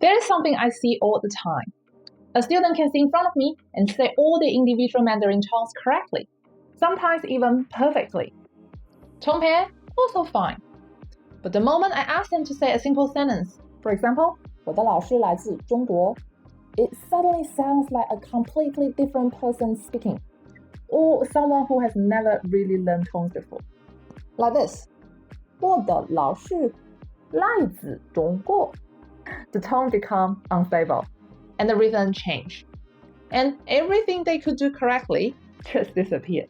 There is something I see all the time. A student can sit in front of me and say all the individual Mandarin tones correctly, sometimes even perfectly. Tone pair, also fine. But the moment I ask them to say a simple sentence, for example, 我的老师来自中国, it suddenly sounds like a completely different person speaking, or someone who has never really learned tones before. Like this, 我的老师来自中国. The tone becomes unstable, and the rhythm change. And everything they could do correctly just disappeared.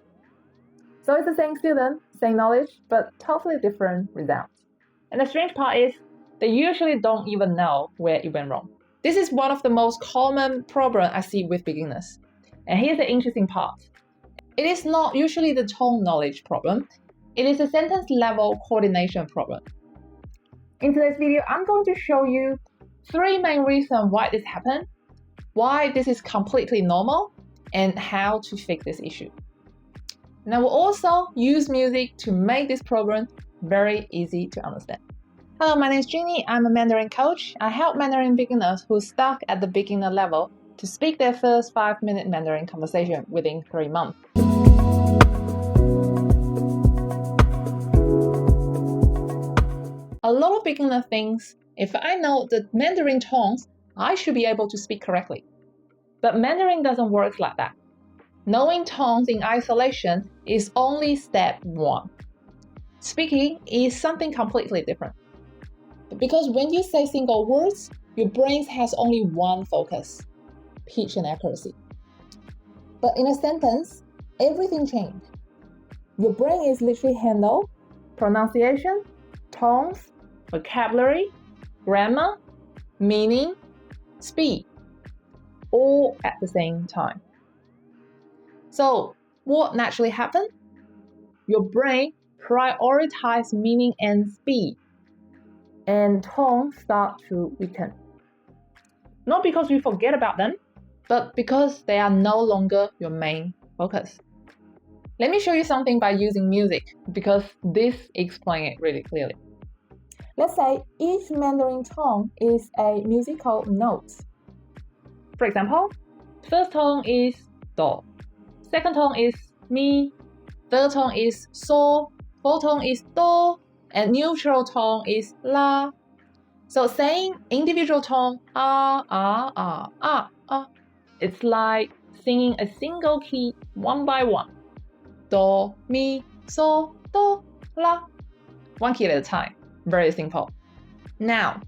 So it's the same student, same knowledge, but totally different results. And the strange part is, they usually don't even know where it went wrong. This is one of the most common problems I see with beginners. And here's the interesting part. It is not usually the tone knowledge problem. It is a sentence level coordination problem. In today's video, I'm going to show you 3 main reasons why this happened, why this is completely normal, and how to fix this issue. And I will also use music to make this problem very easy to understand. Hello, my name is Jeannie. I'm a Mandarin coach. I help Mandarin beginners who are stuck at the beginner level to speak their first 5-minute Mandarin conversation within 3 months. A lot of beginners think if I know the Mandarin tones, I should be able to speak correctly. But Mandarin doesn't work like that. Knowing tones in isolation is only step 1. Speaking is something completely different. Because when you say single words, your brain has only one focus, pitch and accuracy. But in a sentence, everything changes. Your brain is literally handle pronunciation, tones, vocabulary, grammar, meaning, speed, all at the same time. So what naturally happens? Your brain prioritizes meaning and speed, and tones start to weaken. Not because you forget about them, but because they are no longer your main focus. Let me show you something by using music, because this explains it really clearly. Let's say each Mandarin tone is a musical note. For example, first tone is Do, second tone is Mi, third tone is So, fourth tone is Do, and neutral tone is La. So saying individual tone it's like singing a single key one by one. Do, Mi, So, Do, La. One key at a time. Very simple. Now,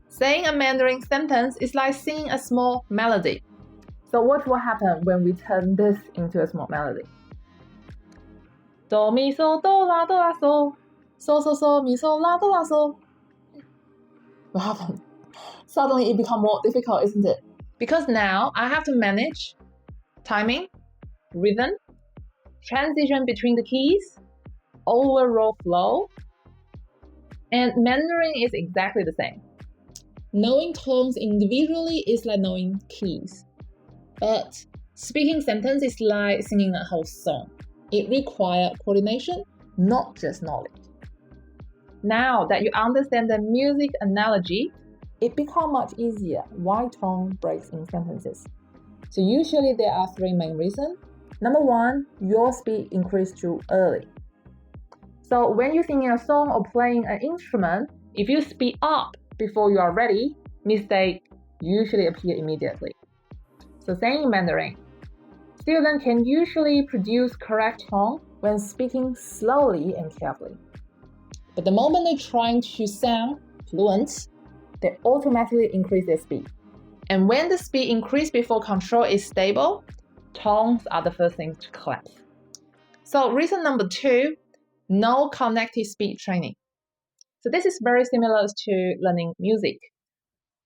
saying a Mandarin sentence is like singing a small melody. So what will happen when we turn this into a small melody? Do, mi, so, do, la, so. So, mi, so, la, so. What happened? Suddenly it becomes more difficult, isn't it? Because now I have to manage timing, rhythm, transition between the keys, overall flow, and Mandarin is exactly the same. Knowing tones individually is like knowing keys. But speaking sentence is like singing a whole song. It requires coordination, not just knowledge. Now that you understand the music analogy, it becomes much easier why tone breaks in sentences. So usually there are 3 main reasons. Number 1, your speed increased too early. So when you're singing a song or playing an instrument, if you speed up before you are ready, mistakes usually appear immediately. So saying in Mandarin, students can usually produce correct tone when speaking slowly and carefully. But the moment they're trying to sound fluent, they automatically increase their speed. And when the speed increases before control is stable, tones are the first thing to collapse. So reason number 2, no connected speed training. So this is very similar to learning music.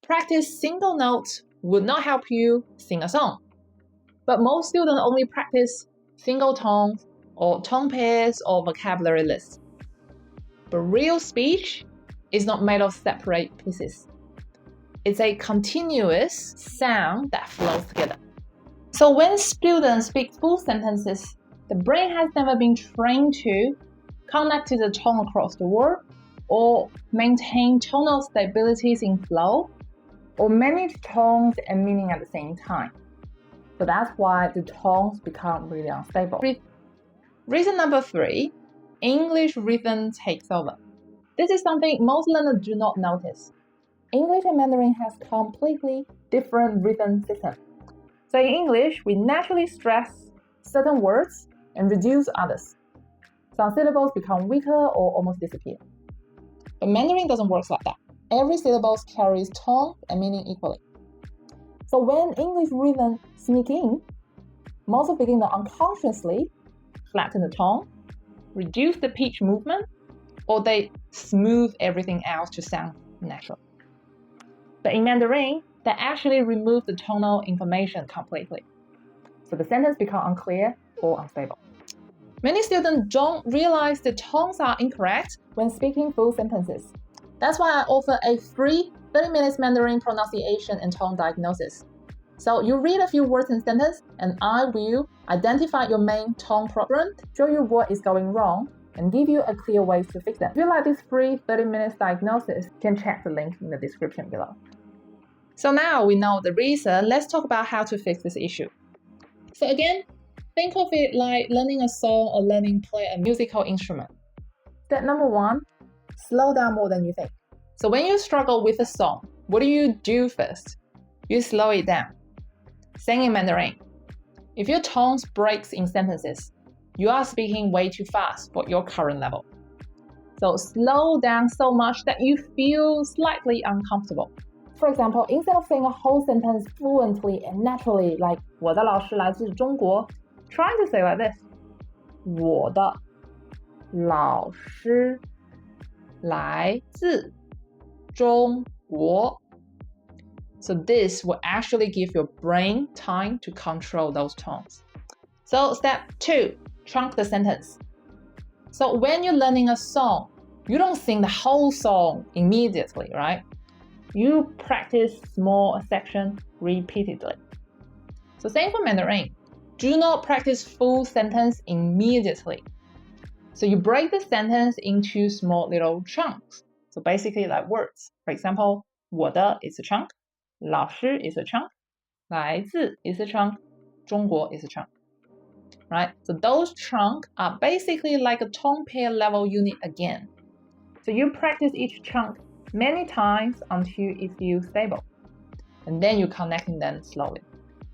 Practice single notes would not help you sing a song. But most students only practice single tones or tone pairs or vocabulary lists. But real speech is not made of separate pieces. It's a continuous sound that flows together. So when students speak full sentences, the brain has never been trained to connect to the tone across the word or maintain tonal stabilities in flow. or manage tones and meaning at the same time. So that's why the tones become really unstable. Reason number 3, English rhythm takes over. This is something most learners do not notice. English and Mandarin has completely different rhythm systems. So in English, we naturally stress certain words and reduce others. Some syllables become weaker or almost disappear. But Mandarin doesn't work like that. Every syllable carries tone and meaning equally. So when English rhythm sneak in, most beginners unconsciously flatten the tone, reduce the pitch movement, or they smooth everything else to sound natural. But in Mandarin, they actually remove the tonal information completely. So the sentence becomes unclear or unstable. Many students don't realize the tones are incorrect when speaking full sentences. That's why I offer a free 30 minutes Mandarin pronunciation and tone diagnosis. So you read a few words in sentence, and I will identify your main tone problem, show you what is going wrong, and give you a clear way to fix them. If you like this free 30 minutes diagnosis, you can check the link in the description below. So now we know the reason, let's talk about how to fix this issue. So again, think of it like learning a song or learning to play a musical instrument. Step number 1, slow down more than you think. So when you struggle with a song, what do you do first? You slow it down. Sing in Mandarin. If your tone breaks in sentences, you are speaking way too fast for your current level. So slow down so much that you feel slightly uncomfortable. For example, instead of saying a whole sentence fluently and naturally, like 我的老师来自中国, try to say like this. 我的老师来自中国. So this will actually give your brain time to control those tones. So step 2, trunk the sentence. So when you're learning a song, you don't sing the whole song immediately, right? You practice small section repeatedly. So same for Mandarin. Do not practice full sentence immediately. So you break the sentence into small little chunks. So basically like words. For example, 我的 is a chunk, 老师 is a chunk, 来自 is a chunk, 中国 is a chunk. Right? So those chunks are basically like a tone pair level unit again. So you practice each chunk many times until it feels stable. And then you're connecting them slowly.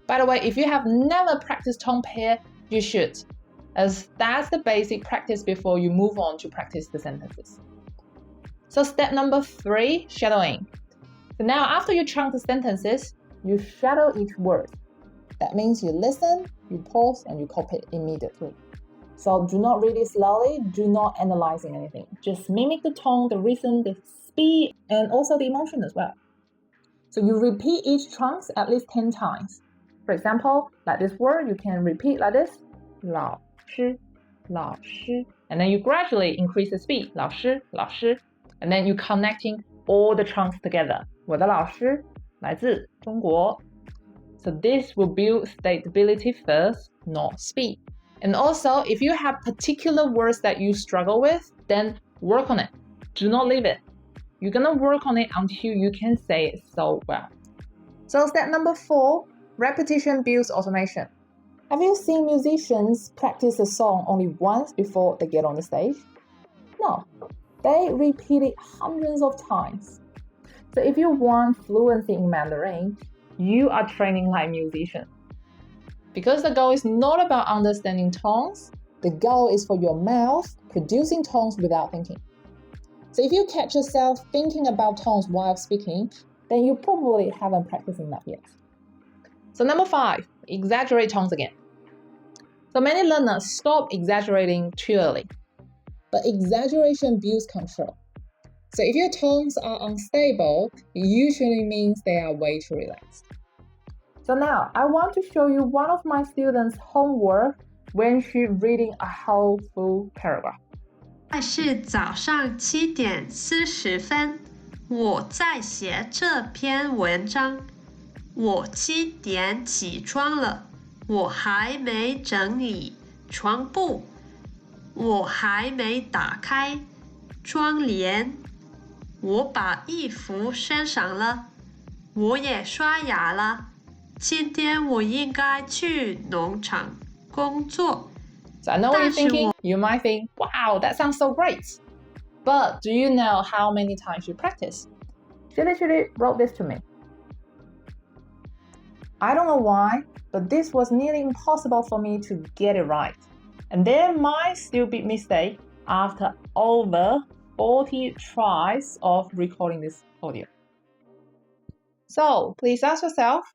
By the way, if you have never practiced tone pair, you should, as that's the basic practice before you move on to practice the sentences. So step number 3, shadowing. So now after you chunk the sentences, you shadow each word. That means you listen, you pause, and you copy it immediately. So do not read it slowly, do not analyzing anything. Just mimic the tone, the rhythm, the speed, and also the emotion as well. So you repeat each chunk at least 10 times. For example, like this word, you can repeat like this, 老师, 老师. And then you gradually increase the speed, 老师, 老师. And then you connecting all the chunks together. 我的老师来自中国. So this will build stability first, not speed. And also, if you have particular words that you struggle with, then work on it. Do not leave it. You're gonna work on it until you can say it so well. So step number 4, repetition builds automation. Have you seen musicians practice a song only once before they get on the stage? No, they repeat it hundreds of times. So if you want fluency in Mandarin, you are training like a musician. Because the goal is not about understanding tones, the goal is for your mouth producing tones without thinking. So if you catch yourself thinking about tones while speaking, then you probably haven't practiced enough yet. So number 5, exaggerate tones again. So many learners stop exaggerating too early. But exaggeration builds control. So if your tones are unstable, it usually means they are way too relaxed. So now, I want to show you one of my students' homework when she's reading a whole full paragraph. 现在是早上7点40分，我在写这篇文章。我7点起床了，我还没整理床铺，我还没打开窗帘，我把衣服穿上了，我也刷牙了。今天我应该去农场工作。 So I know what you're thinking. You might think, wow, that sounds so great. But do you know how many times you practice? She literally wrote this to me. I don't know why, but this was nearly impossible for me to get it right. And there might still be mistakes after over 40 tries of recording this audio. So please ask yourself,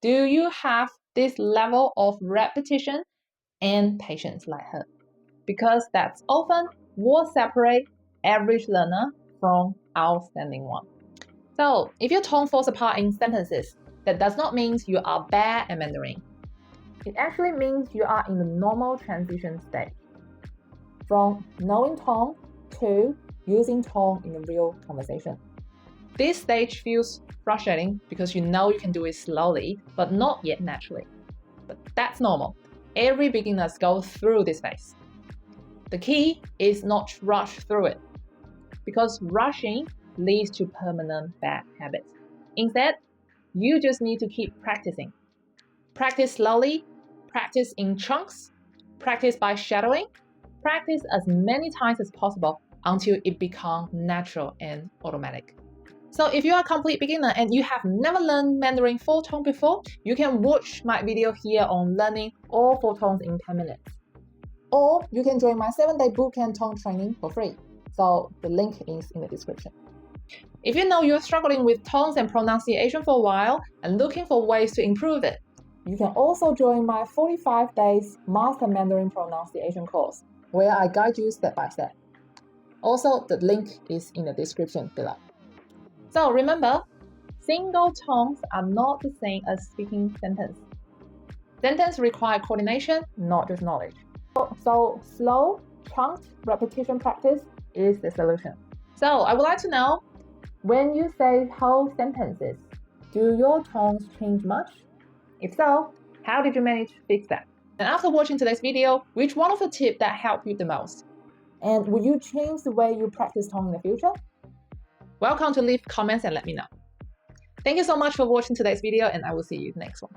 do you have this level of repetition and patience like her? Because that's often what separates average learner from outstanding one. So if your tone falls apart in sentences, that does not mean you are bad at Mandarin. It actually means you are in the normal transition stage from knowing tone to using tone in a real conversation. This stage feels frustrating because you know you can do it slowly, but not yet naturally. But that's normal. Every beginner goes through this phase. The key is not to rush through it, because rushing leads to permanent bad habits. Instead, you just need to keep practicing. Practice slowly, practice in chunks, practice by shadowing, practice as many times as possible until it becomes natural and automatic. So if you are a complete beginner and you have never learned Mandarin 4 tone before, you can watch my video here on learning all 4 tones in 10 minutes. Or you can join my 7-day bootcamp tone training for free. So the link is in the description. If you know you're struggling with tones and pronunciation for a while and looking for ways to improve it, you can also join my 45 days Master Mandarin Pronunciation course, where I guide you step by step. Also, the link is in the description below. So remember, single tones are not the same as speaking sentence. Sentence require coordination, not just knowledge. So slow, chunked repetition practice is the solution. So I would like to know, when you say whole sentences, do your tones change much? If so, how did you manage to fix that? And after watching today's video, which one of the tips that helped you the most? And will you change the way you practice tone in the future? Welcome to leave comments and let me know. Thank you so much for watching today's video, and I will see you next one.